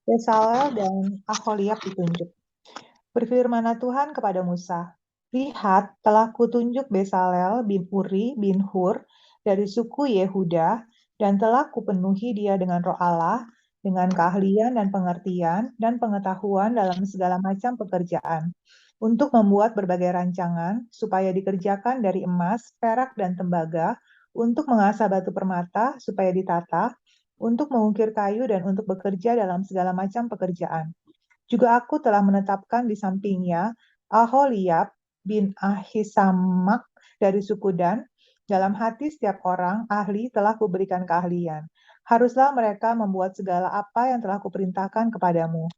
Bezalel dan Aholiab ditunjuk. Berfirmanlah Tuhan kepada Musa, "Lihat, telah kutunjuk Bezalel bin Uri bin Hur dari suku Yehuda, dan telah kupenuhi dia dengan roh Allah, dengan keahlian dan pengertian, dan pengetahuan dalam segala macam pekerjaan, untuk membuat berbagai rancangan, supaya dikerjakan dari emas, perak, dan tembaga, untuk mengasah batu permata, supaya ditata, untuk mengukir kayu, dan untuk bekerja dalam segala macam pekerjaan. Juga aku telah menetapkan di sampingnya Aholiab bin Ahisamak dari suku Dan. Dalam hati setiap orang ahli telah kuberikan keahlian. Haruslah mereka membuat segala apa yang telah kuperintahkan kepadamu.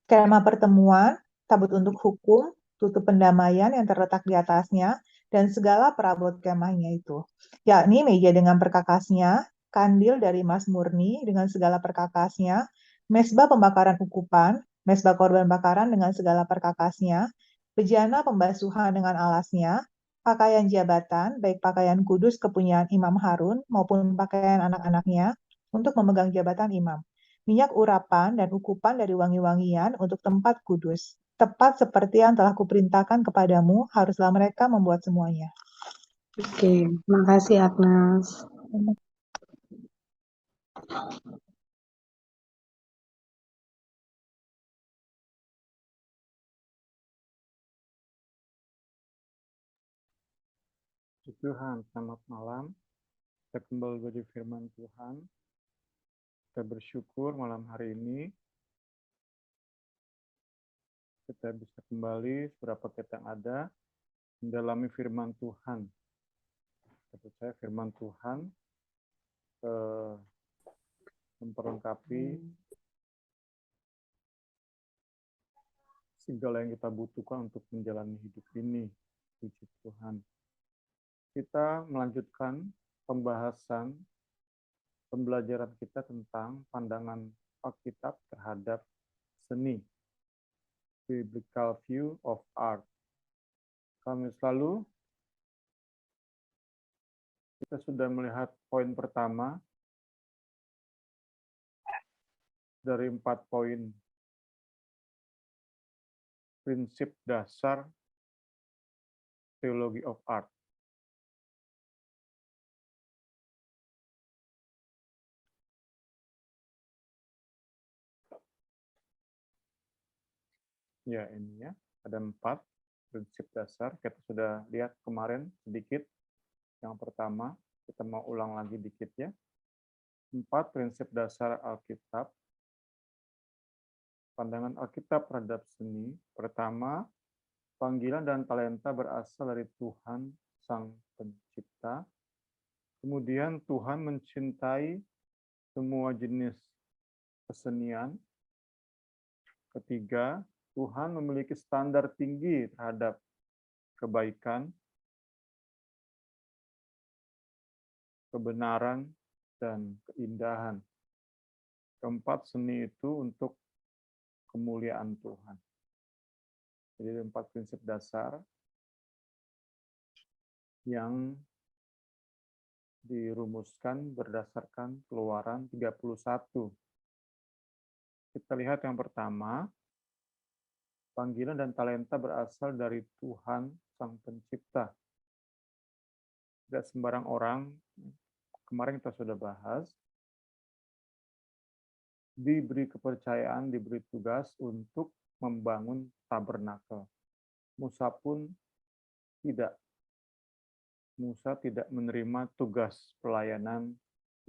Kemah pertemuan, tabut untuk hukum, tutup pendamaian yang terletak di atasnya, dan segala perabot kemahnya itu, yakni meja dengan perkakasnya, kandil dari emas murni dengan segala perkakasnya, mezbah pembakaran ukupan, mezbah korban bakaran dengan segala perkakasnya, bejana pembasuhan dengan alasnya, pakaian jabatan, baik pakaian kudus kepunyaan Imam Harun maupun pakaian anak-anaknya untuk memegang jabatan imam, minyak urapan dan ukupan dari wangi-wangian untuk tempat kudus. Tepat seperti yang telah kuperintahkan kepadamu, haruslah mereka membuat semuanya. Oke, makasih Agnes. Tuhan, selamat malam. Kita kembali bagi firman Tuhan. Kita bersyukur malam hari ini kita bisa kembali berapa kita yang ada mendalami firman Tuhan. Saya percaya firman Tuhan memperlengkapi segala yang kita butuhkan untuk menjalani hidup ini. Puji Tuhan. Kita melanjutkan pembelajaran kita tentang pandangan Alkitab terhadap seni. Biblical view of art. Kami selalu kita sudah melihat poin pertama dari 4 poin prinsip dasar teologi of art. Ya, ini ya, ada 4 prinsip dasar. Kita sudah lihat kemarin sedikit. Yang pertama, kita mau ulang lagi dikit ya. 4 prinsip dasar Alkitab. Pandangan Alkitab terhadap seni. Pertama, panggilan dan talenta berasal dari Tuhan Sang Pencipta. Kemudian Tuhan mencintai semua jenis kesenian. Ketiga, Tuhan memiliki standar tinggi terhadap kebaikan, kebenaran, dan keindahan. Keempat, seni itu untuk kemuliaan Tuhan. Jadi 4 prinsip dasar yang dirumuskan berdasarkan Keluaran 31. Kita lihat yang pertama, panggilan dan talenta berasal dari Tuhan Sang Pencipta. Tidak sembarang orang, kemarin kita sudah bahas, diberi kepercayaan, diberi tugas untuk membangun tabernakel. Musa pun tidak. Musa tidak menerima tugas pelayanan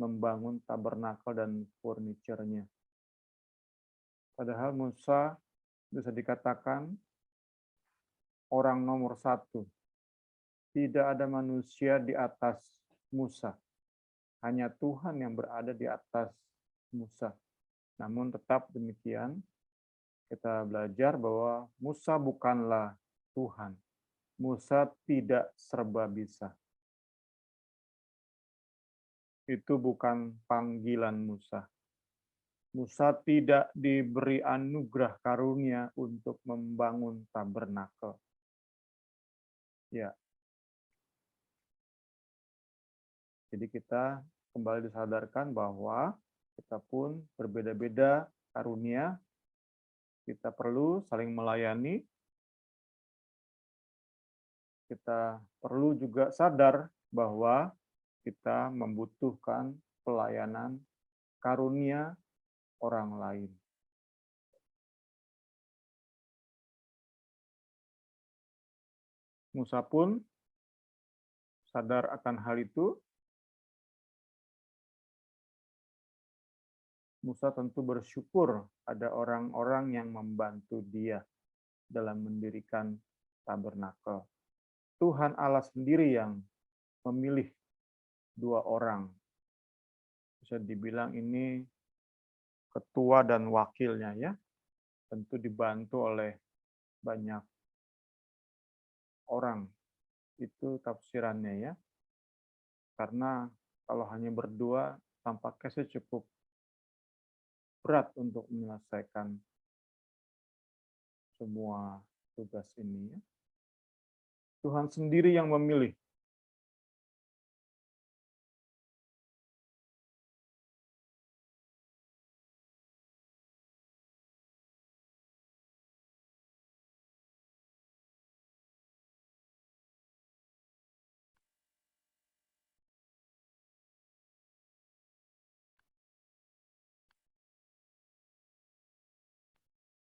membangun tabernakel dan furniturnya. Padahal Musa bisa dikatakan orang nomor 1. Tidak ada manusia di atas Musa. Hanya Tuhan yang berada di atas Musa. Namun tetap demikian, kita belajar bahwa Musa bukanlah Tuhan. Musa tidak serba bisa. Itu bukan panggilan Musa. Musa tidak diberi anugerah karunia untuk membangun tabernakel. Ya. Jadi kita kembali disadarkan bahwa kita pun berbeda-beda karunia, kita perlu saling melayani, kita perlu juga sadar bahwa kita membutuhkan pelayanan karunia orang lain. Musa pun sadar akan hal itu. Musa tentu bersyukur ada orang-orang yang membantu dia dalam mendirikan tabernakel. Tuhan Allah sendiri yang memilih 2 orang. Bisa dibilang ini ketua dan wakilnya ya. Tentu dibantu oleh banyak orang. Itu tafsirannya ya. Karena kalau hanya berdua tampaknya cukup berat untuk menyelesaikan semua tugas ini ya. Tuhan sendiri yang memilih.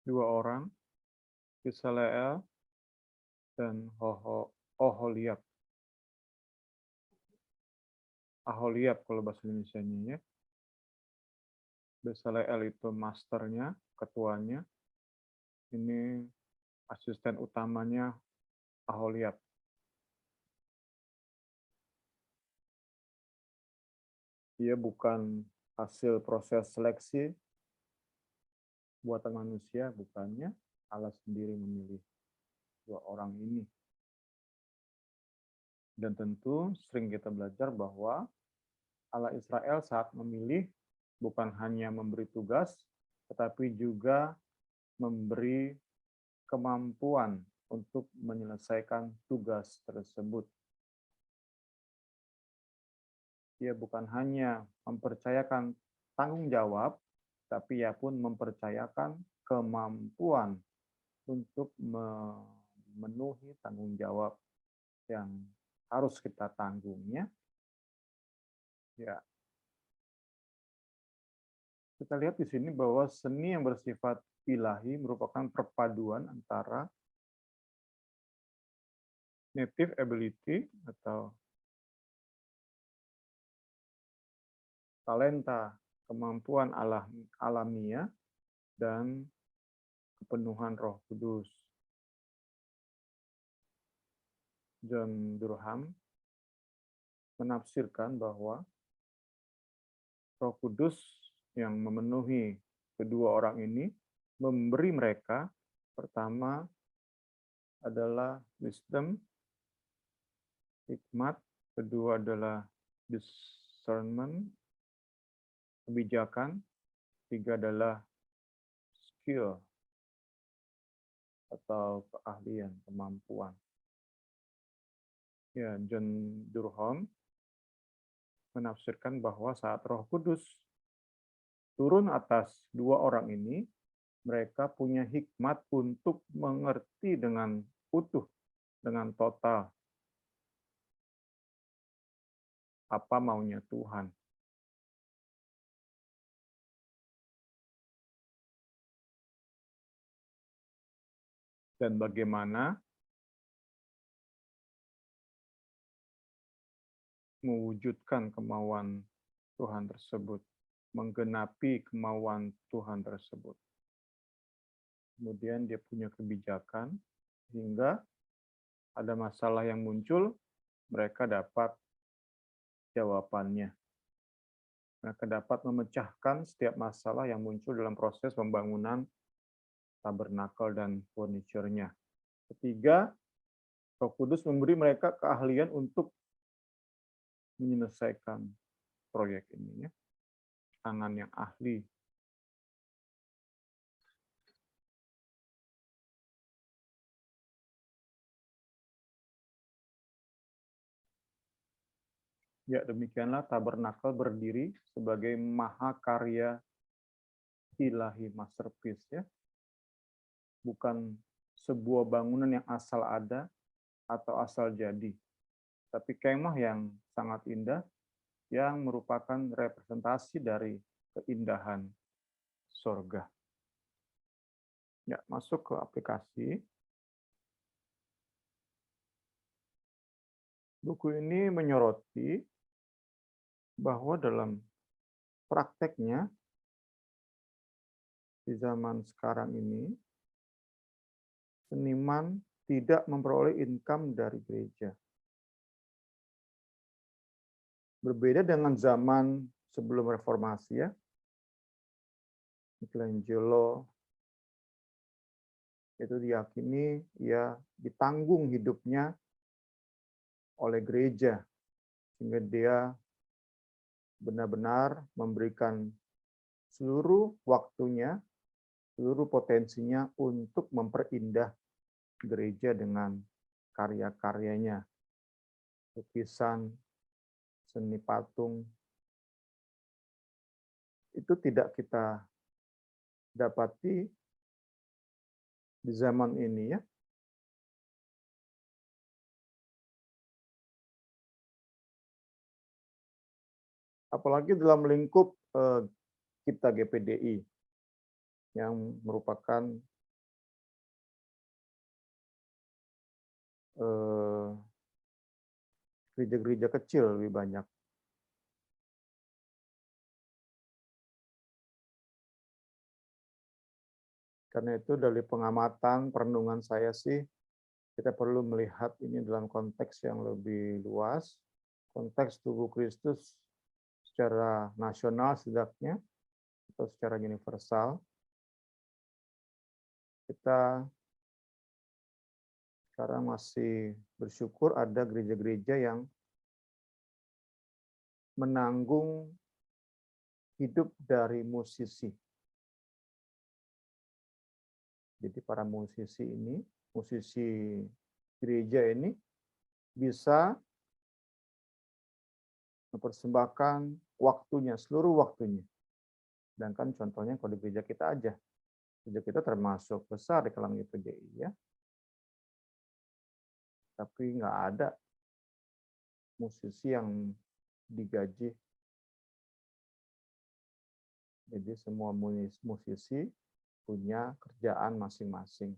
Dua orang, Besaleel dan Oholiab. Aholiab kalau bahasa Indonesianya ya. Besaleel itu masternya, ketuanya. Ini asisten utamanya Aholiab. Dia bukan hasil proses seleksi buatan manusia, bukannya. Allah sendiri memilih 2 orang ini. Dan tentu sering kita belajar bahwa Allah Israel saat memilih bukan hanya memberi tugas, tetapi juga memberi kemampuan untuk menyelesaikan tugas tersebut. Dia bukan hanya mempercayakan tanggung jawab, tapi ia pun mempercayakan kemampuan untuk memenuhi tanggung jawab yang harus kita tanggungnya. Ya. Kita lihat di sini bahwa seni yang bersifat ilahi merupakan perpaduan antara native ability atau talenta, kemampuan alamiah, dan kepenuhan Roh Kudus. John Durham menafsirkan bahwa Roh Kudus yang memenuhi kedua orang ini memberi mereka pertama adalah wisdom, hikmat, kedua adalah discernment, kebijakan, tiga adalah skill atau keahlian, kemampuan. Ya, John Durham menafsirkan bahwa saat Roh Kudus turun atas 2 orang ini, mereka punya hikmat untuk mengerti dengan utuh, dengan total apa maunya Tuhan. Dan bagaimana mewujudkan kemauan Tuhan tersebut, menggenapi kemauan Tuhan tersebut. Kemudian dia punya kebijakan, hingga ada masalah yang muncul, mereka dapat jawabannya. Mereka dapat memecahkan setiap masalah yang muncul dalam proses pembangunan tabernakel dan furniture-nya. Ketiga, Roh Kudus memberi mereka keahlian untuk menyelesaikan proyek ini, ya. Tangan yang ahli. Ya, demikianlah tabernakel berdiri sebagai mahakarya ilahi masterpiece ya. Bukan sebuah bangunan yang asal ada atau asal jadi, tapi kemah yang sangat indah yang merupakan representasi dari keindahan surga. Ya, masuk ke aplikasi. Buku ini menyoroti bahwa dalam prakteknya di zaman sekarang ini, seniman tidak memperoleh income dari gereja. Berbeda dengan zaman sebelum reformasi ya, Michelangelo itu diyakini ia ditanggung hidupnya oleh gereja, sehingga dia benar-benar memberikan seluruh waktunya, seluruh potensinya untuk memperindah gereja dengan karya-karyanya, lukisan, seni patung. Itu tidak kita dapati di zaman ini ya. Apalagi dalam lingkup kita GPDI yang merupakan gereja-gereja kecil lebih banyak. Karena itu dari pengamatan, perenungan saya sih, kita perlu melihat ini dalam konteks yang lebih luas, konteks tubuh Kristus secara nasional setidaknya, atau secara universal. Kita sekarang masih bersyukur ada gereja-gereja yang menanggung hidup dari musisi. Jadi para musisi ini, musisi gereja ini bisa mempersembahkan waktunya, seluruh waktunya. Sedangkan contohnya kalau di gereja kita aja, gereja kita termasuk besar di kalangan GPDI ya, tapi nggak ada musisi yang digaji. Jadi semua musisi punya kerjaan masing-masing.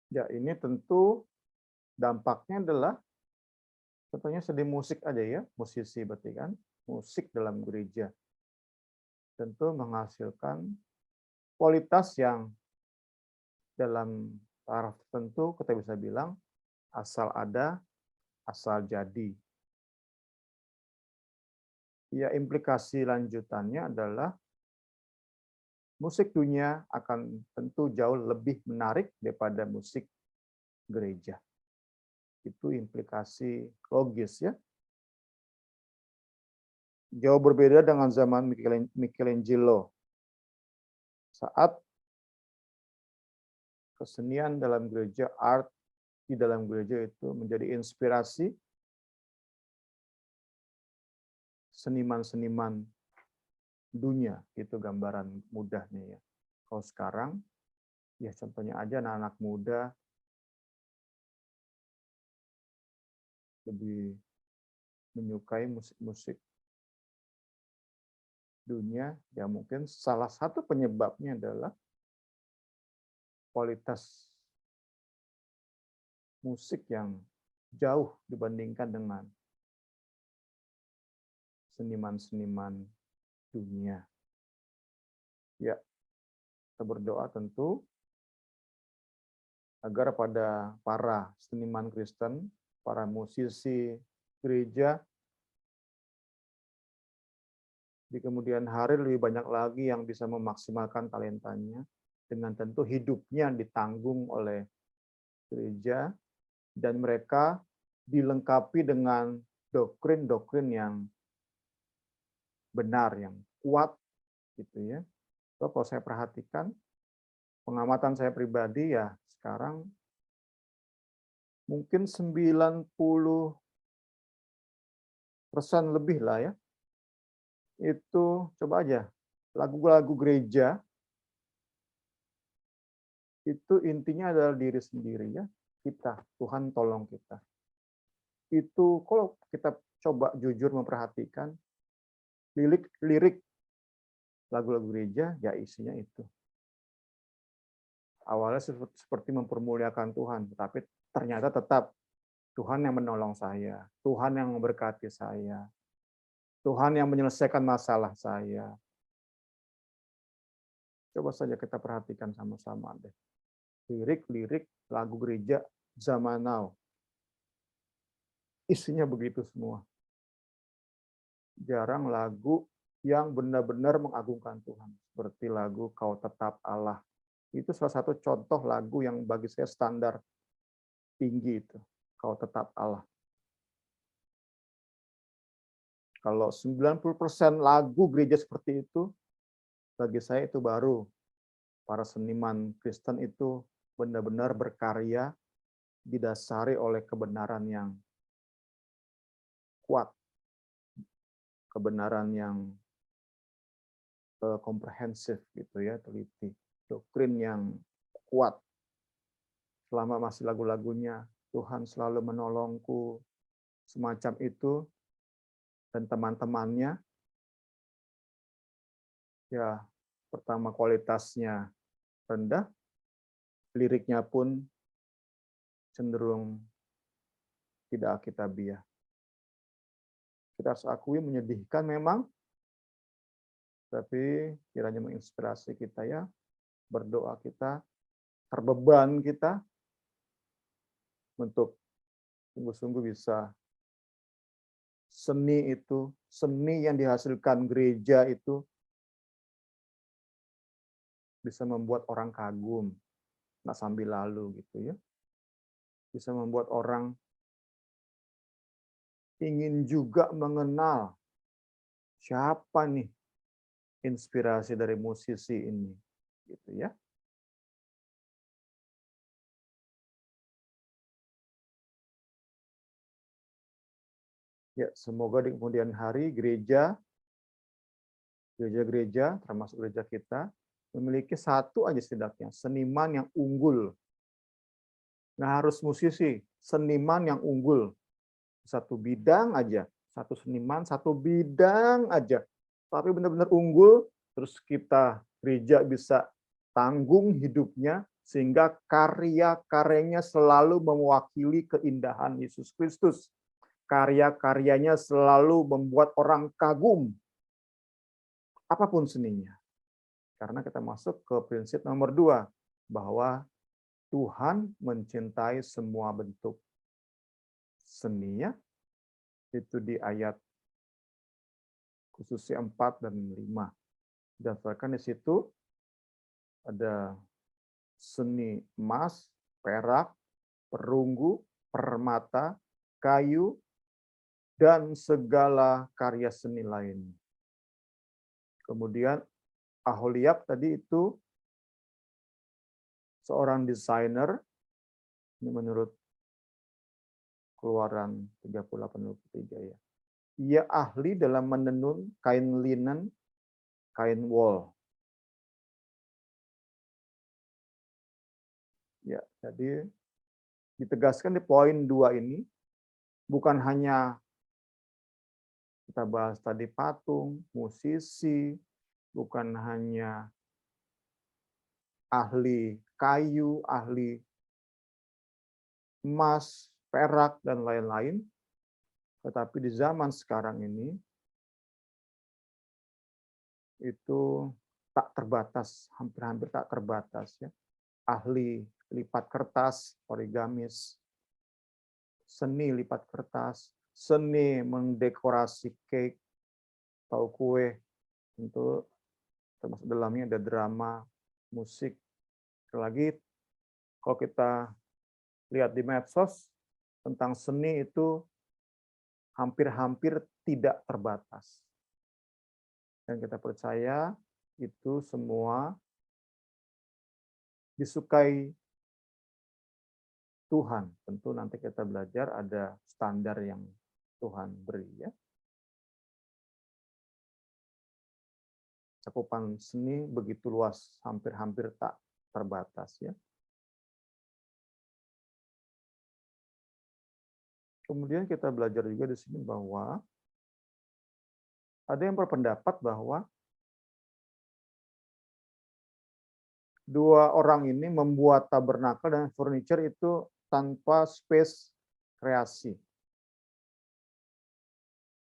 Ya, ini tentu dampaknya adalah contohnya seni musik aja ya, musisi berarti kan, musik dalam gereja. Tentu menghasilkan kualitas yang dalam taraf tertentu kita bisa bilang asal ada, asal jadi. Ya, implikasi lanjutannya adalah musik dunia akan tentu jauh lebih menarik daripada musik gereja. Itu implikasi logis ya. Jauh berbeda dengan zaman Michelangelo. Saat kesenian dalam gereja, art di dalam gereja itu menjadi inspirasi seniman-seniman dunia, itu gambaran mudahnya ya. Kalau sekarang, ya contohnya aja anak-anak muda lebih menyukai musik-musik dunia, ya mungkin salah satu penyebabnya adalah kualitas musik yang jauh dibandingkan dengan seniman-seniman dunia. Ya, kita berdoa tentu agar pada para seniman Kristen, para musisi gereja, di kemudian hari lebih banyak lagi yang bisa memaksimalkan talentanya, dengan tentu hidupnya ditanggung oleh gereja, dan mereka dilengkapi dengan doktrin-doktrin yang benar, yang kuat, gitu ya. So, kalau saya perhatikan, pengamatan saya pribadi ya sekarang mungkin 90% lebih lah ya, itu coba aja, lagu-lagu gereja, itu intinya adalah diri sendiri ya, kita, Tuhan tolong kita. Itu kalau kita coba jujur memperhatikan, lirik lagu-lagu gereja, ya isinya itu. Awalnya seperti mempermuliakan Tuhan, tetapi ternyata tetap Tuhan yang menolong saya, Tuhan yang memberkati saya, Tuhan yang menyelesaikan masalah saya. Coba saja kita perhatikan sama-sama deh. Lirik-lirik lagu gereja zaman now. Isinya begitu semua. Jarang lagu yang benar-benar mengagungkan Tuhan. Seperti lagu Kau Tetap Allah. Itu salah satu contoh lagu yang bagi saya standar tinggi itu. Kau Tetap Allah. Kalau 90% lagu gereja seperti itu, bagi saya itu baru para seniman Kristen itu benar-benar berkarya didasari oleh kebenaran yang kuat, kebenaran yang komprehensif gitu ya, teliti, doktrin yang kuat. Selama masih lagu-lagunya, Tuhan selalu menolongku, semacam itu, dan teman-temannya, ya pertama kualitasnya rendah, liriknya pun cenderung tidak alkitabiah. Kita harus akui menyedihkan memang, tapi kiranya menginspirasi kita ya, berdoa kita, terbeban kita, untuk sungguh-sungguh bisa seni itu, seni yang dihasilkan gereja itu bisa membuat orang kagum, nggak sambil lalu gitu ya. Bisa membuat orang ingin juga mengenal siapa nih inspirasi dari musisi ini, gitu ya. Ya, semoga di kemudian hari gereja-gereja, termasuk gereja kita, memiliki satu aja setidaknya, seniman yang unggul. Nggak harus musisi, seniman yang unggul. Satu bidang aja, satu seniman, satu bidang aja. Tapi benar-benar unggul, terus kita gereja bisa tanggung hidupnya, sehingga karya-karyanya selalu mewakili keindahan Yesus Kristus. Karya-karyanya selalu membuat orang kagum, apapun seninya. Karena kita masuk ke prinsip nomor 2, bahwa Tuhan mencintai semua bentuk seninya, itu di ayat khususnya 4 dan 5. Didasarkan di situ ada seni emas, perak, perunggu, permata, kayu, dan segala karya seni lain. Kemudian Aholiab tadi itu seorang desainer, ini menurut Keluaran 38:23 ya. Ia ahli dalam menenun kain linen, kain wol. Ya, jadi ditegaskan di poin 2 ini, bukan hanya kita bahas tadi patung, musisi, bukan hanya ahli kayu, ahli emas, perak, dan lain-lain, tetapi di zaman sekarang ini, itu tak terbatas, hampir-hampir tak terbatas ya. Ahli lipat kertas, origamis, seni lipat kertas, seni mendekorasi cake atau kue, tentu termasuk dalamnya ada drama, musik. Sekali lagi, kalau kita lihat di medsos tentang seni itu hampir-hampir tidak terbatas. Dan kita percaya itu semua disukai Tuhan. Tentu nanti kita belajar ada standar yang Tuhan beri ya. Cakupan seni begitu luas, hampir-hampir tak terbatas ya. Kemudian kita belajar juga di sini bahwa ada yang berpendapat bahwa dua orang ini membuat tabernakel dan furniture itu tanpa space kreasi.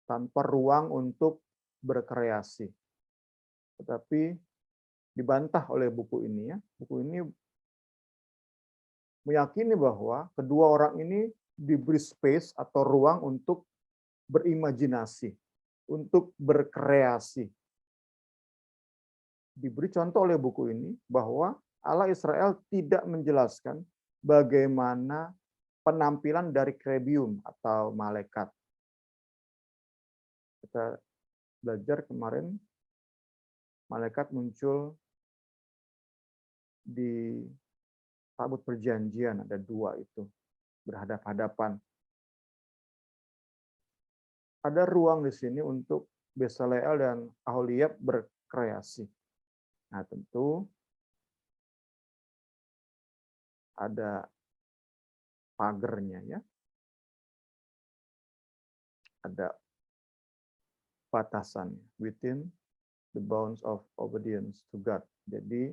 Tanpa ruang untuk berkreasi. Tetapi dibantah oleh buku ini ya. Buku ini meyakini bahwa kedua orang ini diberi space atau ruang untuk berimajinasi, untuk berkreasi. Diberi contoh oleh buku ini bahwa Allah Israel tidak menjelaskan bagaimana penampilan dari kerubium atau malaikat. Kita belajar kemarin, malaikat muncul di tabut perjanjian, ada dua itu, berhadap-hadapan. Ada ruang di sini untuk Bezaleel dan Aholiab berkreasi. Nah, tentu ada pagernya ya. Ada batasannya, within the bounds of obedience to God. Jadi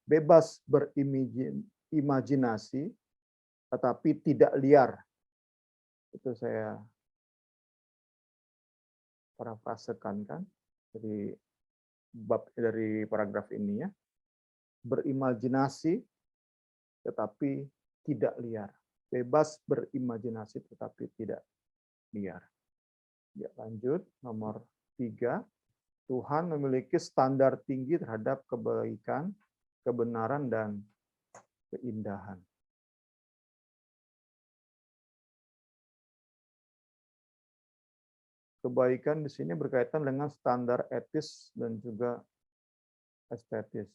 bebas berimajinasi tetapi tidak liar. Itu saya parafrasekan kan dari paragraf ini ya. Berimajinasi tetapi tidak liar. Bebas berimajinasi tetapi tidak liar. Ya, lanjut nomor 3. Tuhan memiliki standar tinggi terhadap kebaikan, kebenaran, dan keindahan. Kebaikan di sini berkaitan dengan standar etis dan juga estetis.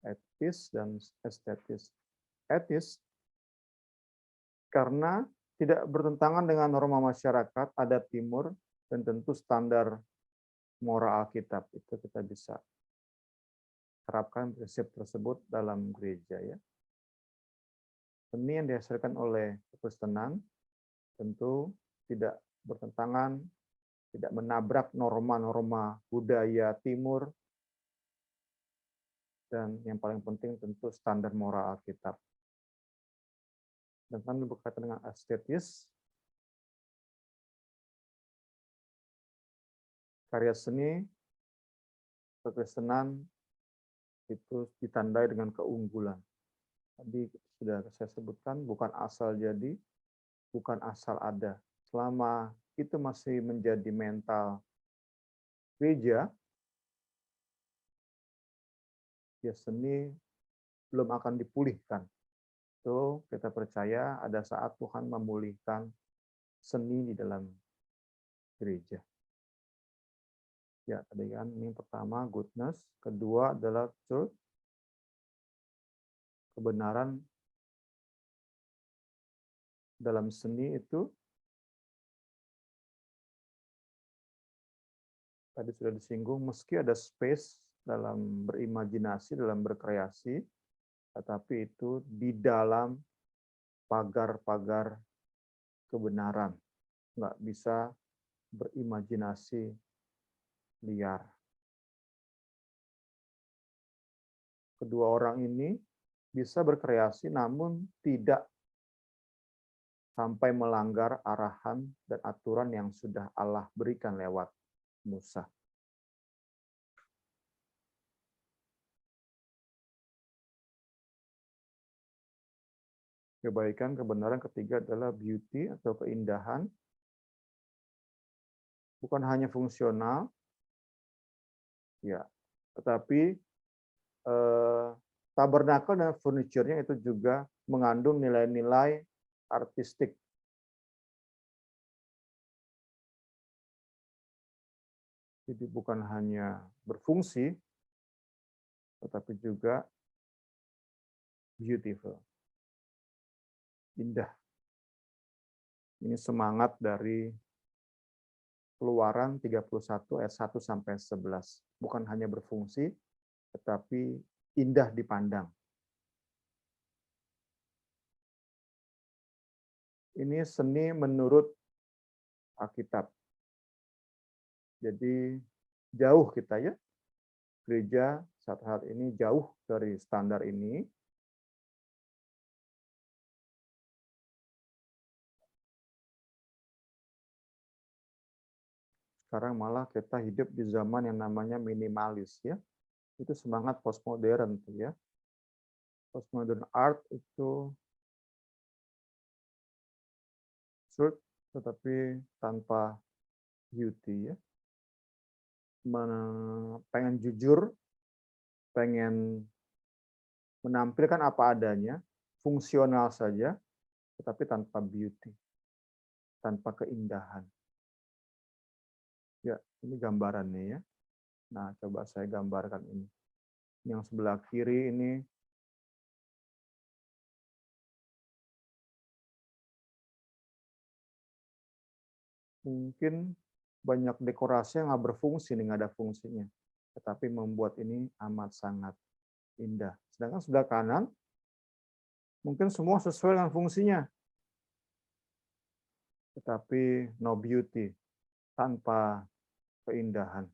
Etis dan estetis. Etis karena tidak bertentangan dengan norma masyarakat, adat timur, dan tentu standar moral Alkitab. Itu kita bisa terapkan prinsip tersebut dalam gereja ya. Seni yang dihasilkan oleh Kekristenan tentu tidak bertentangan, tidak menabrak norma-norma budaya timur, dan yang paling penting tentu standar moral Alkitab. Dan kami berkaitan dengan estetis, karya seni Kekristenan itu ditandai dengan keunggulan. Tadi sudah saya sebutkan, bukan asal jadi, bukan asal ada. Selama itu masih menjadi mental gereja, ya seni belum akan dipulihkan. Itu kita percaya ada saat Tuhan memulihkan seni di dalam gereja. Ya, tadi kan ini pertama goodness, kedua adalah truth, kebenaran dalam seni itu tadi sudah disinggung, meski ada space dalam berimajinasi, dalam berkreasi, tetapi itu di dalam pagar-pagar kebenaran. Nggak bisa berimajinasi liar. Kedua orang ini bisa berkreasi namun tidak sampai melanggar arahan dan aturan yang sudah Allah berikan lewat Musa. Kebaikan, kebenaran ketiga adalah beauty atau keindahan. Bukan hanya fungsional, ya, tetapi tabernakel dan furniture-nya itu juga mengandung nilai-nilai artistik. Jadi bukan hanya berfungsi, tetapi juga beautiful, indah. Ini semangat dari Keluaran 31 ayat 1 sampai 11. Bukan hanya berfungsi, tetapi indah dipandang. Ini seni menurut Alkitab. Jadi jauh kita ya, gereja saat ini jauh dari standar ini. Sekarang malah kita hidup di zaman yang namanya minimalis ya. Itu semangat postmodern tuh ya. Postmodern art itu absurd tetapi tanpa beauty ya. Pengen jujur, pengen menampilkan apa adanya, fungsional saja, tetapi tanpa beauty, tanpa keindahan. Ya, ini gambarannya ya. Nah, coba saya gambarkan ini. Yang sebelah kiri ini mungkin banyak dekorasi yang nggak berfungsi, nggak ada fungsinya. Tetapi membuat ini amat sangat indah. Sedangkan sebelah kanan, mungkin semua sesuai dengan fungsinya. Tetapi no beauty, tanpa keindahan.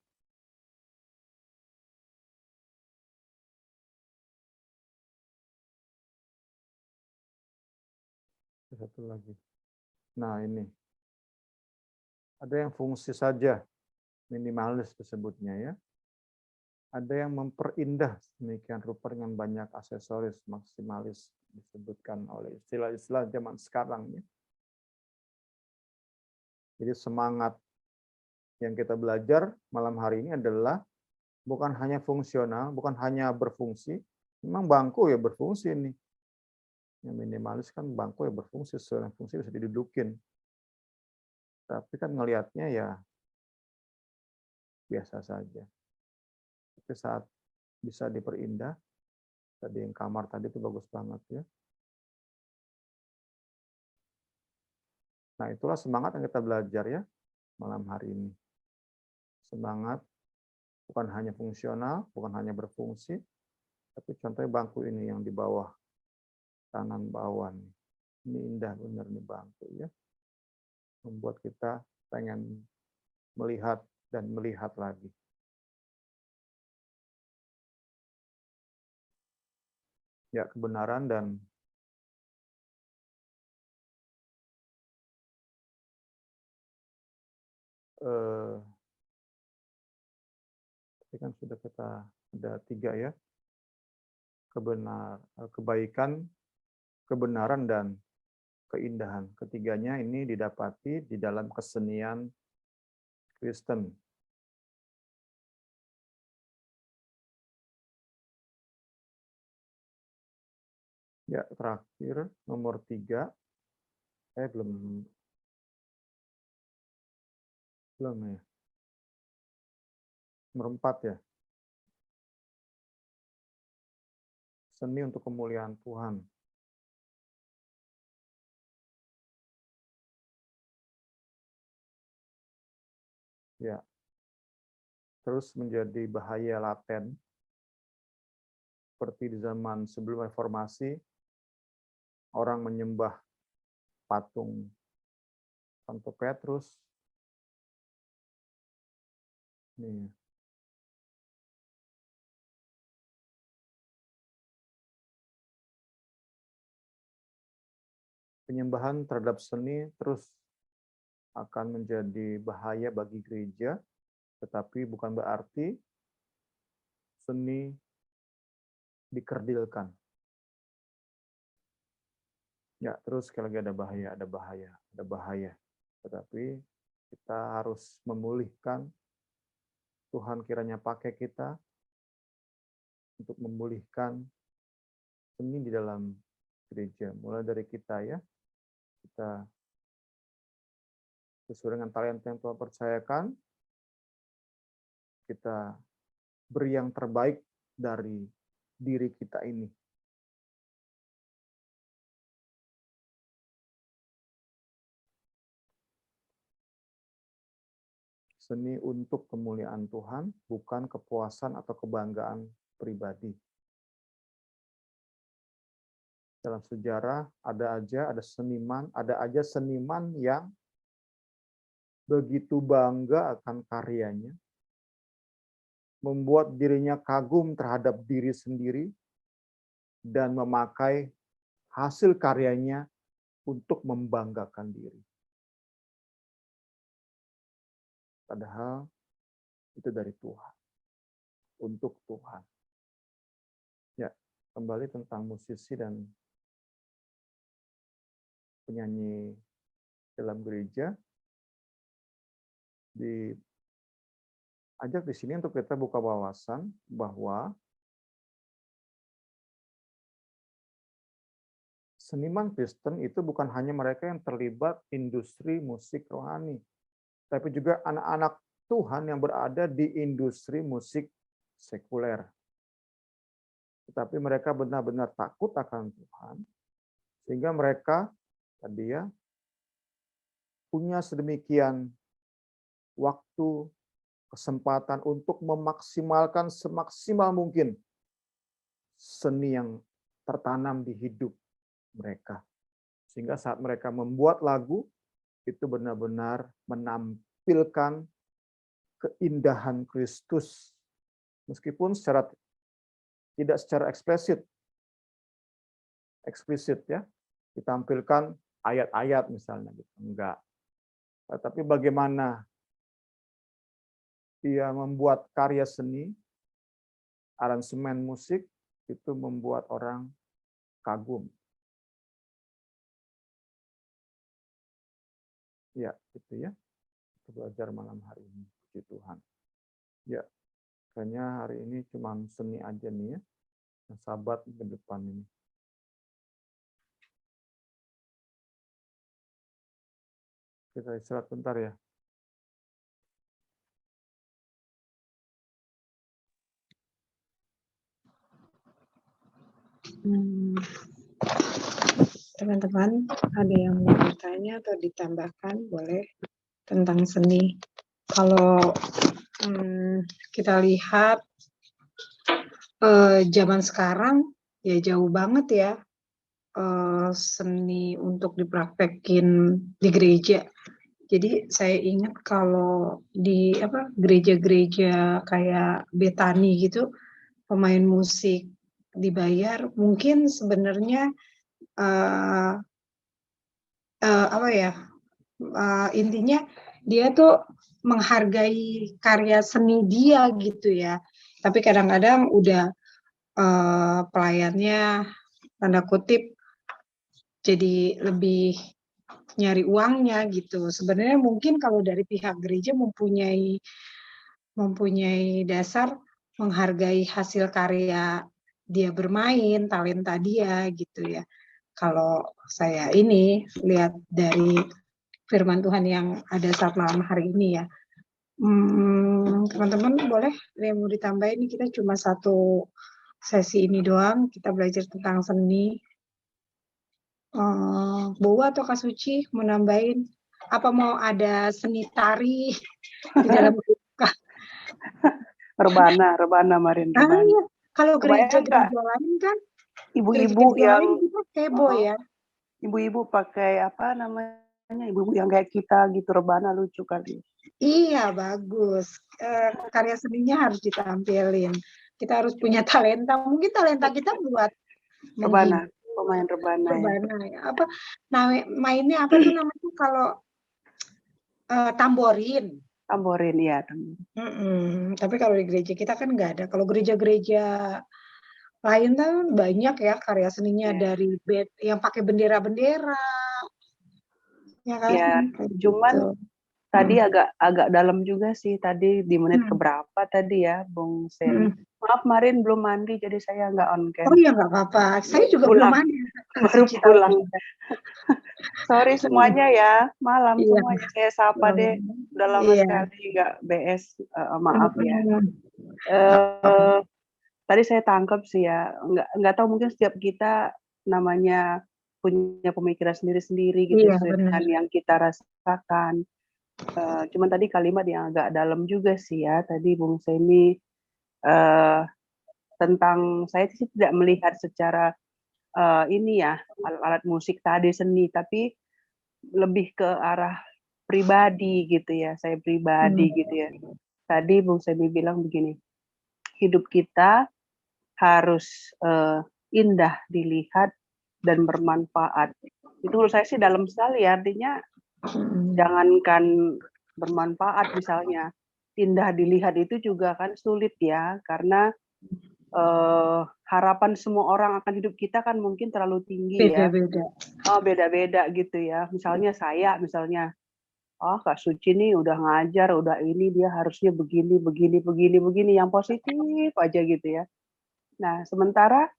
Satu lagi. Nah ini. Ada yang fungsi saja, minimalis disebutnya ya. Ada yang memperindah demikian rupa dengan banyak aksesoris, maksimalis disebutkan oleh istilah-istilah zaman sekarang ya. Jadi semangat yang kita belajar malam hari ini adalah bukan hanya fungsional, bukan hanya berfungsi. Memang bangku ya berfungsi ini. Yang minimalis kan bangku ya berfungsi, sesuai fungsi bisa didudukin. Tapi kan ngelihatnya ya biasa saja. Tapi saat bisa diperindah, tadi yang kamar tadi itu bagus banget ya. Nah itulah semangat yang kita belajar ya malam hari ini. Semangat bukan hanya fungsional, bukan hanya berfungsi, tapi contohnya bangku ini yang di bawah kanan bawah nih. Ini indah benar nih bangku ya. Membuat kita pengen melihat dan melihat lagi. Ya, kebenaran dan tadi kan sudah kita ada 3 ya. Kebaikan, kebenaran dan keindahan. Ketiganya ini didapati di dalam kesenian Kristen. Ya, terakhir nomor 3. Belum ya. Nomor 4 ya. Seni untuk kemuliaan Tuhan. Ya. Terus menjadi bahaya laten seperti di zaman sebelum reformasi, orang menyembah patung Santo Petrus. Nih. Penyembahan terhadap seni terus akan menjadi bahaya bagi gereja, tetapi bukan berarti seni dikerdilkan. Ya, terus sekali lagi ada bahaya. Tetapi kita harus memulihkan, Tuhan kiranya pakai kita untuk memulihkan seni di dalam gereja. Mulai dari kita ya, kita sesuai dengan talenta yang Tuhan percayakan, kita beri yang terbaik dari diri kita ini. Seni untuk kemuliaan Tuhan, bukan kepuasan atau kebanggaan pribadi. Dalam sejarah ada aja seniman yang begitu bangga akan karyanya, membuat dirinya kagum terhadap diri sendiri, dan memakai hasil karyanya untuk membanggakan diri. Padahal itu dari Tuhan, untuk Tuhan. Ya, kembali tentang musisi dan penyanyi dalam gereja, diajak di sini untuk kita buka wawasan bahwa seniman Kristen itu bukan hanya mereka yang terlibat industri musik rohani, tapi juga anak-anak Tuhan yang berada di industri musik sekuler. Tetapi mereka benar-benar takut akan Tuhan, sehingga mereka punya sedemikian waktu, kesempatan untuk memaksimalkan semaksimal mungkin seni yang tertanam di hidup mereka. Sehingga saat mereka membuat lagu, itu benar-benar menampilkan keindahan Kristus. Meskipun tidak secara eksplisit ya, ditampilkan ayat-ayat misalnya gitu. Enggak. Tapi bagaimana dia membuat karya seni, aransemen musik, itu membuat orang kagum. Ya, itu ya. Kita belajar malam hari ini. Puji Tuhan. Ya, kayaknya hari ini cuma seni aja nih ya. Sahabat ke depan ini. Kita istirahat bentar ya. Teman-teman, ada yang mau bertanya atau ditambahkan, boleh, tentang seni. Kalau kita lihat zaman sekarang, ya jauh banget ya seni untuk dipraktekin di gereja. Jadi saya ingat kalau di gereja-gereja kayak Betani gitu, pemain musik dibayar, mungkin sebenarnya intinya dia tuh menghargai karya seni dia gitu ya. Tapi kadang-kadang udah pelayannya tanda kutip jadi lebih nyari uangnya gitu. Sebenarnya mungkin kalau dari pihak gereja mempunyai dasar menghargai hasil karya dia bermain, talenta dia gitu ya. Kalau saya ini lihat dari firman Tuhan yang ada saat malam hari ini ya. Teman-teman boleh ada yang mau ditambahin, ini kita cuma satu sesi ini doang, kita belajar tentang seni. Bowo atau Kak Suci mau nambahin? Apa mau ada seni tari di dalam Rebana Marin. Iya. Kalau gereja-gereja lain kan ibu-ibu yang heboh ya. Ibu-ibu pakai apa namanya? Ibu-ibu yang kayak kita gitu, rebana lucu kali. Iya, bagus. Karya seninya harus ditampilin. Kita harus punya talenta. Mungkin talenta kita buat rebana, pemain rebana. Ya. Apa mainnya apa tuh namanya kalau tamborin. Tamborin ya. Tapi kalau di gereja kita kan nggak ada. Kalau gereja-gereja lain kan banyak ya karya seninya dari band yang pakai bendera-bendera. Ya kan? Ya, cuman gitu. Tadi agak dalam juga sih tadi di menit keberapa tadi ya, Bung Sen. Maaf, Marin belum mandi jadi saya nggak on cam. Oh iya nggak apa-apa. Saya juga belum mandi. Baru pulang. Sorry semuanya ya, malam semuanya saya sapa deh. Udah lama sekali nggak BS, maaf ya. tadi saya tangkap sih ya, nggak tahu mungkin setiap kita namanya punya pemikiran sendiri-sendiri gitu Iya, sesuai benar. dengan yang kita rasakan. Cuman tadi kalimat yang agak dalam juga sih ya, tadi Bung Semi tentang saya sih tidak melihat secara ini ya alat-alat musik tadi seni, tapi lebih ke arah pribadi gitu ya, saya pribadi gitu ya. Tadi Bung Semi bilang begini, hidup kita harus indah dilihat dan bermanfaat. Itu menurut saya sih dalam sekali ya, artinya jangankan bermanfaat misalnya, indah dilihat itu juga kan sulit ya, karena harapan semua orang akan hidup kita kan mungkin terlalu tinggi ya. Beda-beda. Beda-beda gitu ya. Misalnya saya, Kak Suci nih udah ngajar, udah ini dia harusnya begini, yang positif aja gitu ya. Nah, sementara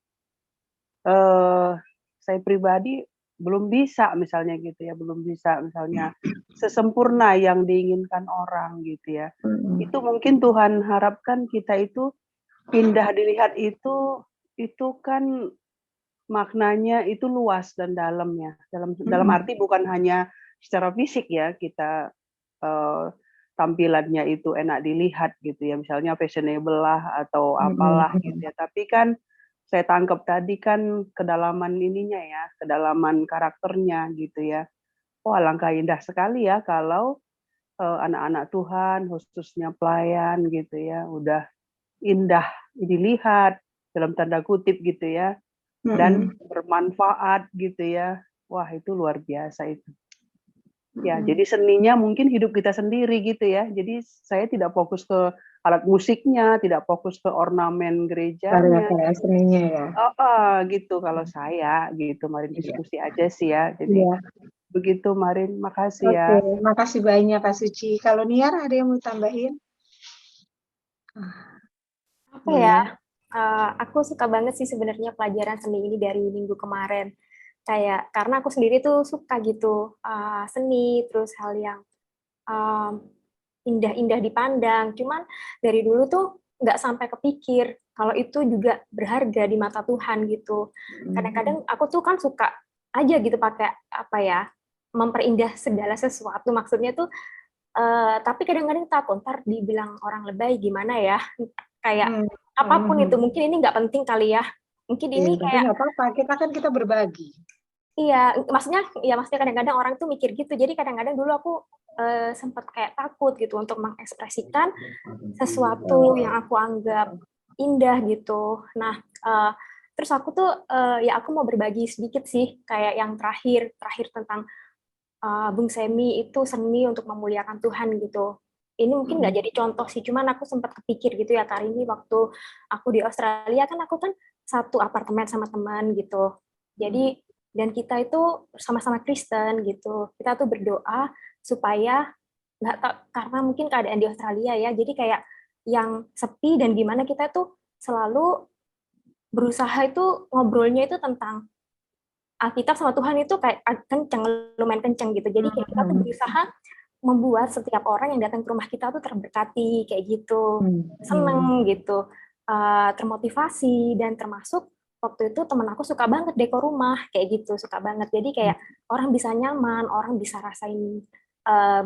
saya pribadi belum bisa misalnya gitu ya, belum bisa misalnya sesempurna yang diinginkan orang gitu ya. Itu mungkin Tuhan harapkan kita itu indah dilihat itu kan maknanya itu luas dan dalam ya. Dalam arti bukan hanya secara fisik ya, kita tampilannya itu enak dilihat gitu ya, misalnya fashionable lah atau apalah gitu ya. Tapi kan saya tangkap tadi kan kedalaman ininya ya, kedalaman karakternya gitu ya. Wah, alangkah indah sekali ya kalau anak-anak Tuhan, khususnya pelayan gitu ya, udah indah dilihat dalam tanda kutip gitu ya, dan bermanfaat gitu ya. Wah, itu luar biasa itu. Ya, jadi seninya mungkin hidup kita sendiri gitu ya. Jadi saya tidak fokus ke alat musiknya, tidak fokus ke ornamen gerejanya. Karya seninya ya. Gitu kalau saya gitu, Marin diskusi aja sih ya. Jadi begitu Marin, makasih ya. Oke, makasih banyak Kak Suci. Kalau Niar ada yang mau tambahin? Apa ya? Aku suka banget sih sebenarnya pelajaran seni ini dari minggu kemarin. Kayak karena aku sendiri tuh suka gitu seni, terus hal yang indah-indah dipandang. Cuman dari dulu tuh nggak sampai kepikir kalau itu juga berharga di mata Tuhan gitu. Kadang-kadang aku tuh kan suka aja gitu pakai apa ya, memperindah segala sesuatu. Maksudnya tuh tapi kadang-kadang takut ntar dibilang orang lebay gimana ya, kayak apapun itu, mungkin ini nggak penting kali ya, mungkin ini Tapi kayak nggak apa-apa, kita berbagi. iya, maksudnya kadang-kadang orang tuh mikir gitu, jadi kadang-kadang dulu aku sempat kayak takut gitu untuk mengekspresikan sesuatu yang aku anggap indah gitu. Nah, terus aku tuh ya aku mau berbagi sedikit sih, kayak yang terakhir tentang Bung Semi itu seni untuk memuliakan Tuhan gitu. Ini mungkin nggak jadi contoh sih, cuman aku sempat kepikir gitu ya, kali ini waktu aku di Australia kan aku kan satu apartemen sama teman gitu. Jadi dan kita itu sama-sama Kristen gitu. Kita tuh berdoa supaya nggak karena mungkin keadaan di Australia ya, jadi kayak yang sepi dan gimana kita tuh selalu berusaha itu ngobrolnya itu tentang Alkitab sama Tuhan itu kayak lumayan kenceng gitu. Jadi kayak kita tuh berusaha membuat setiap orang yang datang ke rumah kita tuh terberkati kayak gitu, seneng gitu, termotivasi, dan termasuk waktu itu temen aku suka banget dekor rumah kayak gitu, suka banget. Jadi kayak orang bisa nyaman, orang bisa rasain,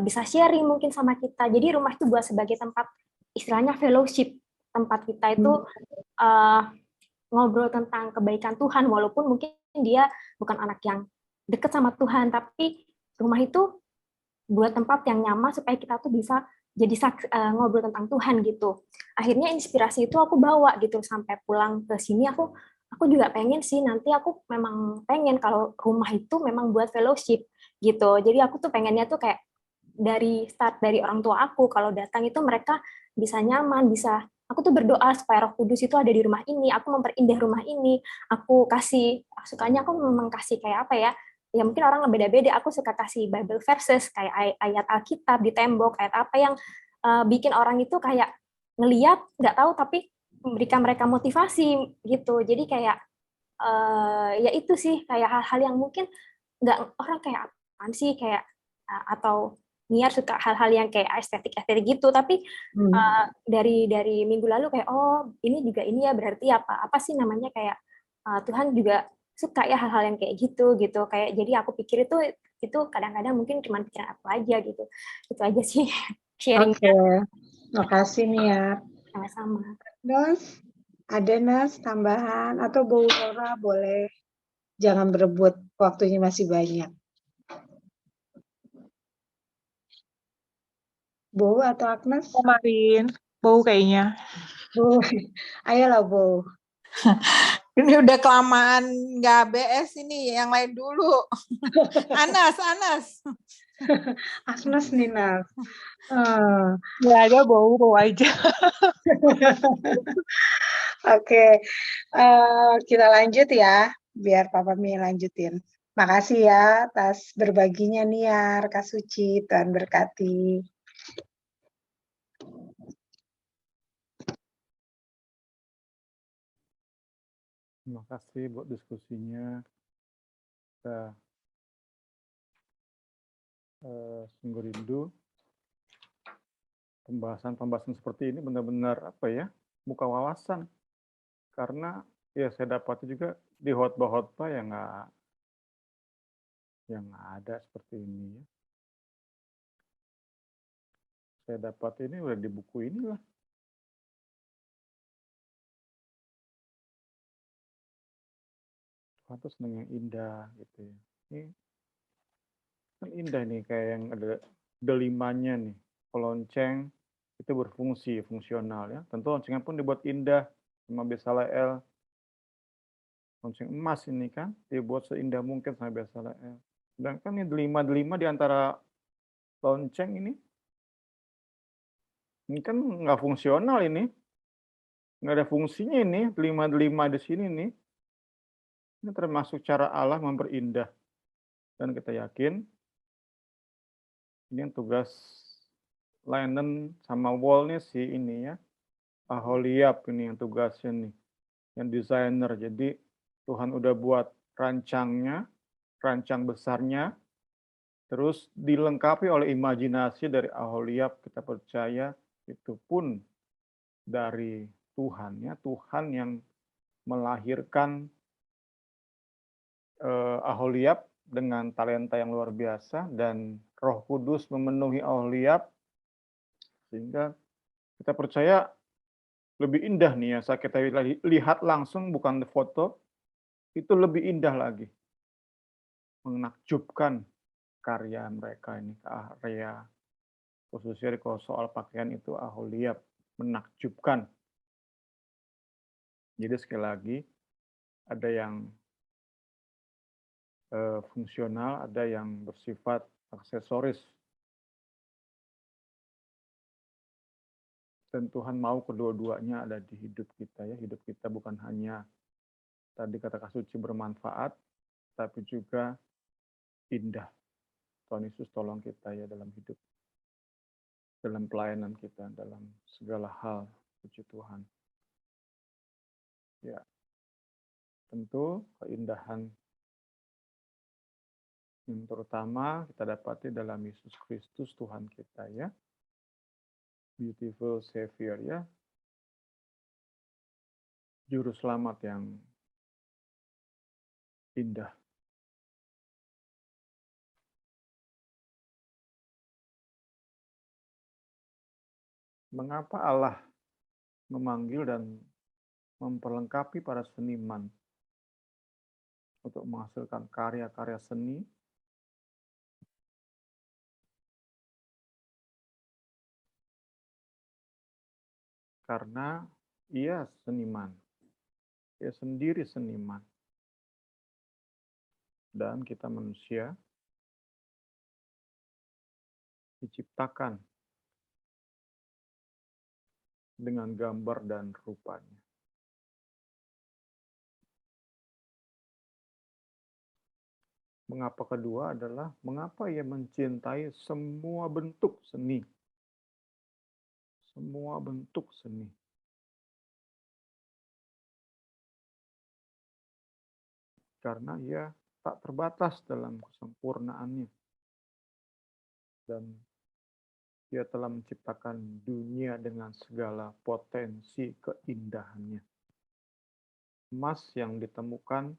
bisa sharing mungkin sama kita. Jadi rumah itu buat sebagai tempat istilahnya fellowship, tempat kita itu ngobrol tentang kebaikan Tuhan, walaupun mungkin dia bukan anak yang deket sama Tuhan, tapi rumah itu buat tempat yang nyaman supaya kita tuh bisa jadi ngobrol tentang Tuhan gitu. Akhirnya inspirasi itu aku bawa gitu sampai pulang ke sini, aku juga pengen sih, nanti aku memang pengen kalau rumah itu memang buat fellowship gitu. Jadi aku tuh pengennya tuh kayak dari orang tua aku, kalau datang itu mereka bisa nyaman, aku tuh berdoa supaya Roh Kudus itu ada di rumah ini, aku memperindah rumah ini, aku sukanya aku memang kasih kayak apa ya mungkin orang beda-beda, aku suka kasih Bible verses, kayak ayat Alkitab di tembok, ayat apa yang bikin orang itu kayak ngeliat, nggak tahu, tapi memberikan mereka motivasi gitu. Jadi kayak ya itu sih, kayak hal-hal yang mungkin nggak orang kayak apaan sih, kayak atau Niar suka hal-hal yang kayak estetik gitu, tapi dari minggu lalu kayak oh ini juga ini ya, berarti apa sih namanya kayak Tuhan juga suka ya hal-hal yang kayak gitu kayak, jadi aku pikir itu kadang-kadang mungkin cuma pikiran aku aja gitu. Itu aja sih sharing. Oke, makasih Niar. Sama-sama. Nas, ada Nas tambahan atau Bu Laura boleh, jangan berebut, waktunya masih banyak. Bu atau Agnes? Kemarin, bau kayaknya. Bu, ayolah Bu. Ini udah kelamaan nggak BS ini, yang lain dulu. Anas. Agnes nih Nas. Nggak ada bau aja. Oke, kita lanjut ya, biar Papa Mi lanjutin. Makasih ya atas berbaginya Niar, Kak Suci, Tuhan berkati. Terima kasih buat diskusinya. Kita sungguh rindu. Pembahasan seperti ini benar-benar buka wawasan. Karena ya saya dapati juga di khotbah-khotbah yang nggak ada seperti ini ya. Saya dapat ini udah di buku inilah. Tuhan tuh senang yang indah gitu ya. Ini kan indah nih, kayak yang ada delimanya nih. Lonceng itu berfungsi, fungsional ya. Tentu loncengnya pun dibuat indah sama Bezaleel. Lonceng emas ini kan dibuat seindah mungkin sama Bezaleel. Sedangkan ini delima-delima di antara lonceng ini kan nggak fungsional ini. Nggak ada fungsinya ini, delima-delima di sini nih. Ini termasuk cara Allah memperindah. Dan kita yakin ini yang tugas linen sama wall nih si ini ya. Aholiab ini yang tugasnya nih. Yang desainer. Jadi Tuhan udah buat rancangnya, rancang besarnya, terus dilengkapi oleh imajinasi dari Aholiab. Kita percaya itu pun dari Tuhan ya, Tuhan yang melahirkan Aholiab dengan talenta yang luar biasa, dan Roh Kudus memenuhi Aholiab sehingga kita percaya lebih indah nih ya, saat kita lihat langsung bukan di foto, itu lebih indah lagi. Menakjubkan karya mereka ini, karya khususnya kalau soal pakaian itu Aholiab, menakjubkan. Jadi sekali lagi ada yang fungsional, ada yang bersifat aksesoris. Dan Tuhan mau kedua-duanya ada di hidup kita ya. Hidup kita bukan hanya tadi kata Kak Suci bermanfaat, tapi juga indah. Tuhan Yesus tolong kita ya dalam hidup, dalam pelayanan kita, dalam segala hal. Puji Tuhan. Ya, tentu keindahan yang terutama kita dapati dalam Yesus Kristus Tuhan kita ya. Beautiful Savior ya. Juru selamat yang indah. Mengapa Allah memanggil dan memperlengkapi para seniman untuk menghasilkan karya-karya seni? Karena ia seniman. Ia sendiri seniman. Dan kita manusia diciptakan dengan gambar dan rupanya. Mengapa kedua adalah mengapa ia mencintai semua bentuk seni. Semua bentuk seni. Karena ia tak terbatas dalam kesempurnaannya. Dan Dia telah menciptakan dunia dengan segala potensi keindahannya. Emas yang ditemukan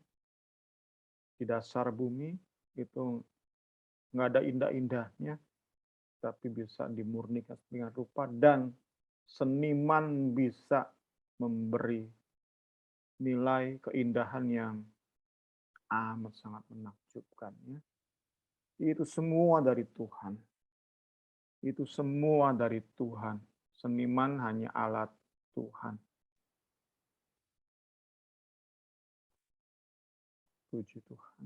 di dasar bumi itu nggak ada indah-indahnya, tapi bisa dimurnikan dengan rupa, dan seniman bisa memberi nilai keindahan yang amat sangat menakjubkan. Ya. Itu semua dari Tuhan. Itu semua dari Tuhan. Seniman hanya alat Tuhan. Puji Tuhan.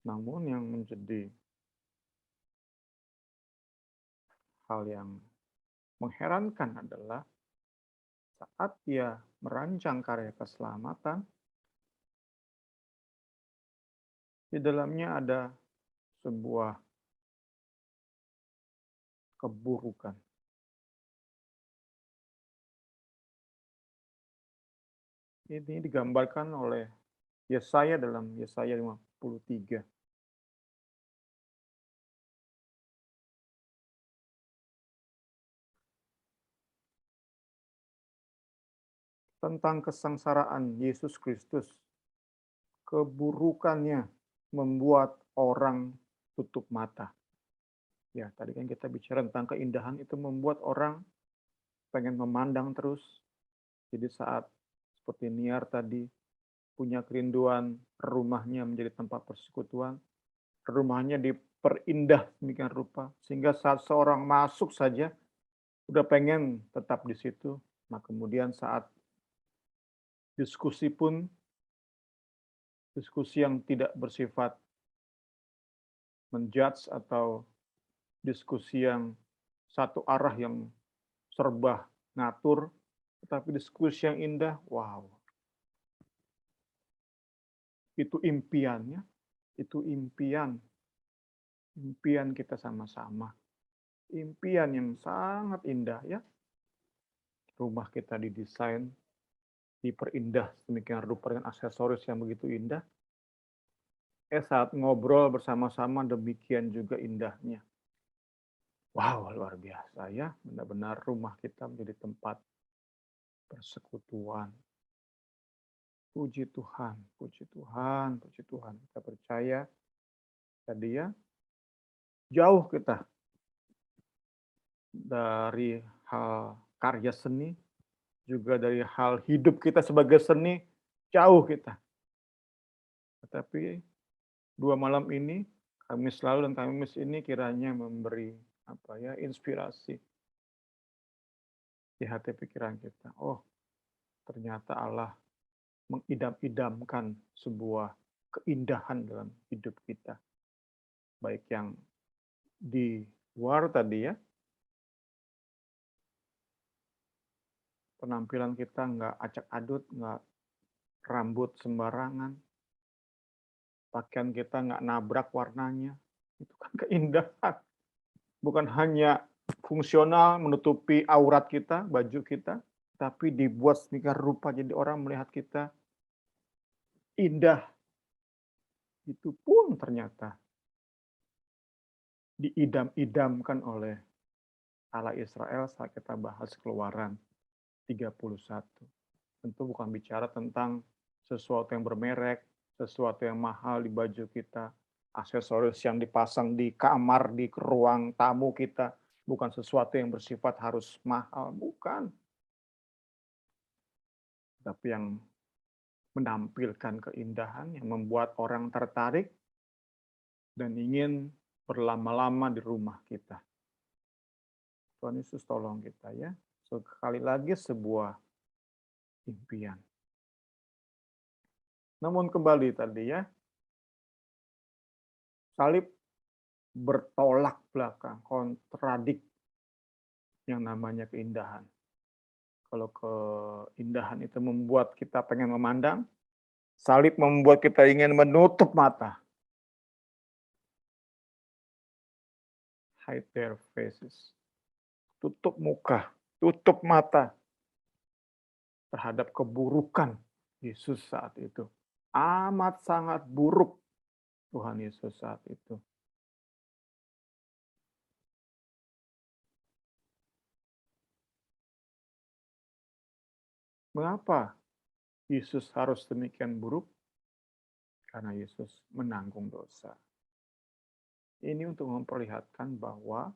Namun yang menjadi hal yang mengherankan adalah saat dia merancang karya keselamatan, di dalamnya ada sebuah keburukan. Ini digambarkan oleh Yesaya dalam Yesaya 53. Tentang kesengsaraan Yesus Kristus. Keburukannya membuat orang tutup mata. Ya, tadi kan kita bicara tentang keindahan, itu membuat orang pengen memandang terus. Jadi saat seperti Niar tadi punya kerinduan rumahnya menjadi tempat persekutuan, rumahnya diperindah demikian rupa, sehingga saat seorang masuk saja udah pengen tetap di situ. Nah, kemudian saat diskusi pun, diskusi yang tidak bersifat menjudge atau diskusi yang satu arah yang serba ngatur, tetapi diskusi yang indah, wow. Itu impiannya, itu impian kita sama-sama. Impian yang sangat indah ya. Rumah kita didesain, diperindah demikian rupa dengan aksesoris yang begitu indah. Saat ngobrol bersama-sama demikian juga indahnya. Wow, luar biasa ya. Benar-benar rumah kita menjadi tempat persekutuan. Puji Tuhan, puji Tuhan, puji Tuhan. Kita percaya tadi ya, jauh kita dari hal karya seni, juga dari hal hidup kita sebagai seni, jauh kita. Tetapi 2 malam ini, Kamis lalu dan Kamis ini kiranya memberi inspirasi di hati pikiran kita. Oh, ternyata Allah mengidam-idamkan sebuah keindahan dalam hidup kita. Baik yang di luar tadi ya, penampilan kita nggak acak adut, nggak rambut sembarangan, pakaian kita nggak nabrak warnanya, itu kan keindahan. Bukan hanya fungsional menutupi aurat kita, baju kita, tapi dibuat sedemikian rupa jadi orang melihat kita indah. Itu pun ternyata diidam-idamkan oleh Allah Israel saat kita bahas Keluaran 31. Tentu bukan bicara tentang sesuatu yang bermerek, sesuatu yang mahal di baju kita, aksesoris yang dipasang di kamar, di ruang tamu kita, bukan sesuatu yang bersifat harus mahal, bukan. Tapi yang menampilkan keindahan, yang membuat orang tertarik dan ingin berlama-lama di rumah kita. Tuhan Yesus tolong kita ya. Sekali lagi sebuah impian. Namun kembali tadi ya, salib bertolak belakang, kontradik yang namanya keindahan. Kalau keindahan itu membuat kita pengen memandang, salib membuat kita ingin menutup mata. Hide their faces. Tutup muka, tutup mata terhadap keburukan Yesus saat itu. Amat sangat buruk Tuhan Yesus saat itu. Mengapa Yesus harus demikian buruk? Karena Yesus menanggung dosa. Ini untuk memperlihatkan bahwa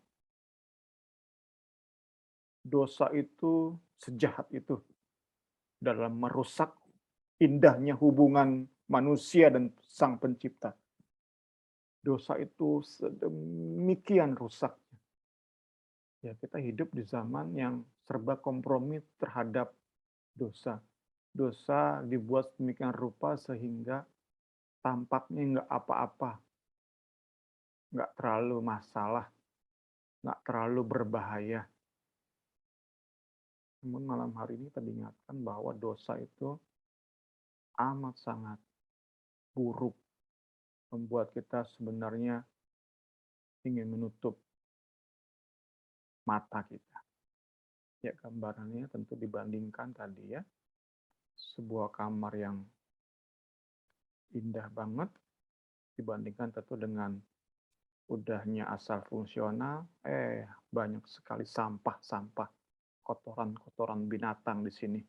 dosa itu sejahat itu dalam merusak indahnya hubungan manusia dan Sang Pencipta. Dosa itu sedemikian rusaknya. Ya, kita hidup di zaman yang serba kompromi terhadap dosa. Dosa dibuat sedemikian rupa sehingga tampaknya nggak apa-apa, nggak terlalu masalah, nggak terlalu berbahaya. Namun malam hari ini kita diingatkan bahwa dosa itu amat sangat buruk, membuat kita sebenarnya ingin menutup mata kita. Ya, gambarannya tentu dibandingkan tadi ya, sebuah kamar yang indah banget dibandingkan tentu dengan udahnya asal fungsional, banyak sekali sampah-sampah, kotoran-kotoran binatang di sini.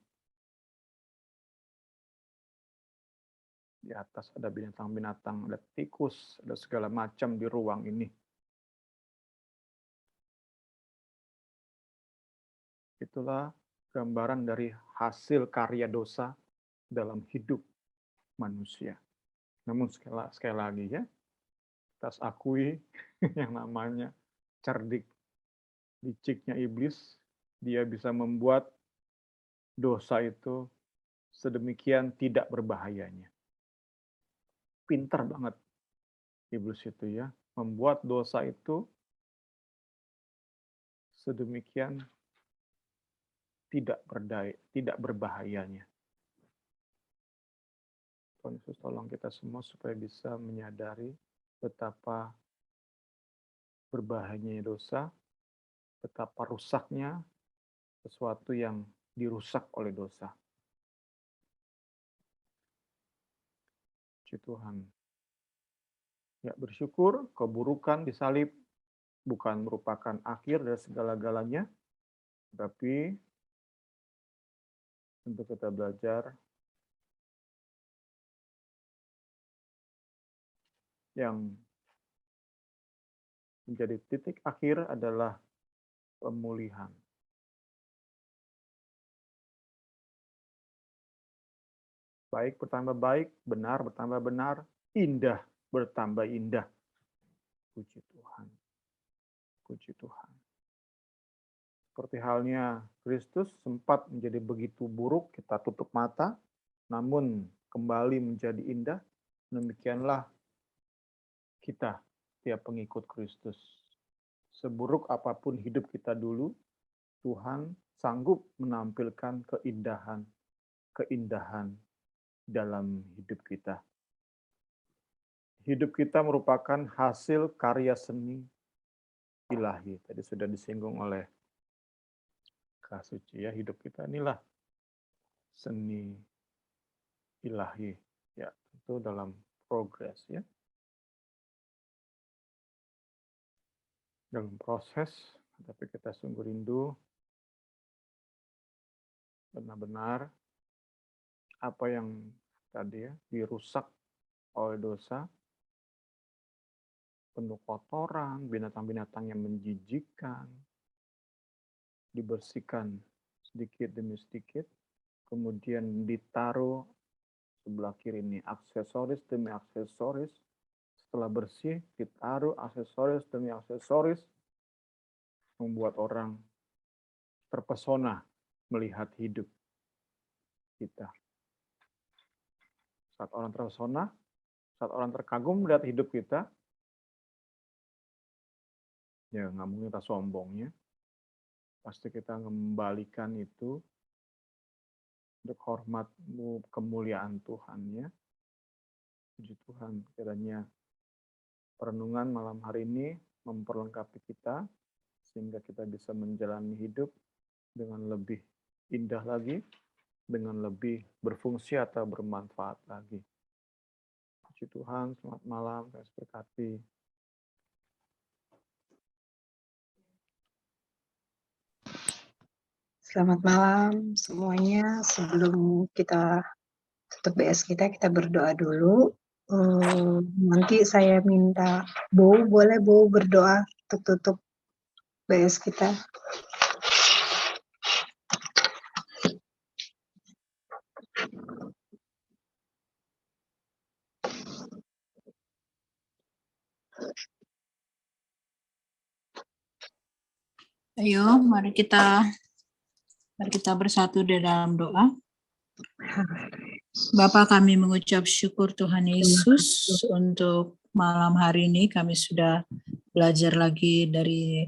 Di atas ada binatang-binatang, ada tikus, ada segala macam di ruang ini. Itulah gambaran dari hasil karya dosa dalam hidup manusia. Namun sekali lagi ya, kita akui yang namanya cerdik, liciknya iblis, dia bisa membuat dosa itu sedemikian tidak berbahayanya. Pintar banget iblis itu ya, membuat dosa itu sedemikian tidak berbahayanya. Tuhan Yesus tolong kita semua supaya bisa menyadari betapa berbahayanya dosa, betapa rusaknya sesuatu yang dirusak oleh dosa. Puji Tuhan. Ya, bersyukur keburukan disalib bukan merupakan akhir dari segala-galanya, tapi untuk kita belajar yang menjadi titik akhir adalah pemulihan. Baik bertambah baik, benar bertambah benar, indah bertambah indah. Puji Tuhan. Puji Tuhan. Seperti halnya Kristus sempat menjadi begitu buruk, kita tutup mata, namun kembali menjadi indah. Demikianlah kita, tiap pengikut Kristus. Seburuk apapun hidup kita dulu, Tuhan sanggup menampilkan keindahan dalam hidup kita. Hidup kita merupakan hasil karya seni ilahi. Tadi sudah disinggung oleh Kak Suci ya, hidup kita inilah seni ilahi. Ya, tentu dalam progres ya. Dalam proses, tapi kita sungguh rindu benar-benar apa yang tadi ya dirusak oleh dosa, penuh kotoran, binatang-binatang yang menjijikkan, dibersihkan sedikit demi sedikit, kemudian ditaruh sebelah kiri ini aksesoris demi aksesoris, setelah bersih ditaruh aksesoris demi aksesoris, membuat orang terpesona melihat hidup kita. Saat orang terpesona, saat orang terkagum melihat hidup kita, ya nggak mungkin kita sombongnya, pasti kita mengembalikan itu untuk hormat kemuliaan Tuhan ya. Puji Tuhan, kiranya perenungan malam hari ini memperlengkapi kita sehingga kita bisa menjalani hidup dengan lebih indah lagi, dengan lebih berfungsi atau bermanfaat lagi. Puji Tuhan, selamat malam, Tuhan Yesus berkati. Selamat malam semuanya. Sebelum kita tutup BS kita berdoa dulu. Nanti saya minta boleh berdoa untuk tutup BS kita. Ayo, mari kita bersatu di dalam doa. Bapa, kami mengucap syukur Tuhan Yesus untuk malam hari ini. Kami sudah belajar lagi dari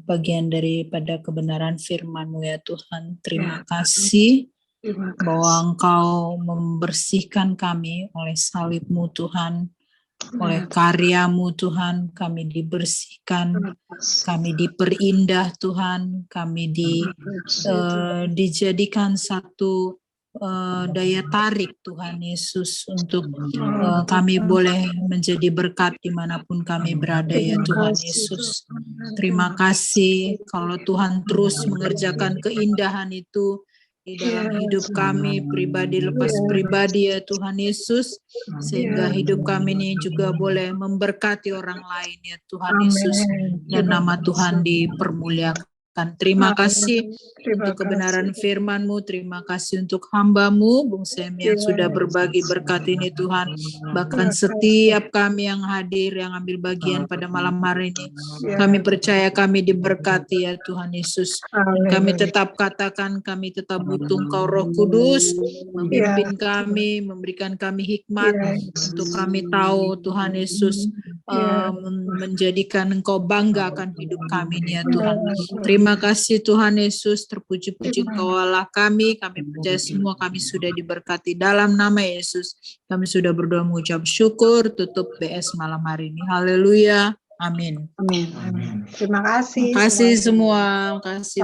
bagian daripada kebenaran firman-Mu ya Tuhan. Terima kasih bahwa Engkau membersihkan kami oleh salib-Mu Tuhan. Oleh karya-Mu Tuhan, kami dibersihkan, kami diperindah Tuhan, kami dijadikan satu daya tarik Tuhan Yesus untuk kami boleh menjadi berkat dimanapun kami berada ya Tuhan Yesus. Terima kasih kalau Tuhan terus mengerjakan keindahan itu di dalam hidup kami pribadi lepas pribadi ya Tuhan Yesus, sehingga hidup kami ini juga boleh memberkati orang lain ya Tuhan Yesus, dan nama Tuhan dipermuliakan. Terima kasih untuk kebenaran firman-Mu, terima kasih untuk hamba-Mu, Bung Sem yang sudah berbagi berkat ini Tuhan, bahkan setiap kami yang hadir, yang ambil bagian pada malam hari ini, kami percaya kami diberkati ya Tuhan Yesus, dan kami tetap katakan kami tetap butuh Engkau Roh Kudus, memimpin kami, memberikan kami hikmat, untuk kami tahu Tuhan Yesus, menjadikan Engkau bangga akan hidup kami ini ya Tuhan. Terima kasih Tuhan Yesus, terpuji-puji Engkau Allah kami percaya semua kami sudah diberkati dalam nama Yesus. Kami sudah berdoa mengucap syukur, tutup BS malam hari ini. Haleluya, amin. Amin. Terima kasih. Terima kasih semua. Terima kasih.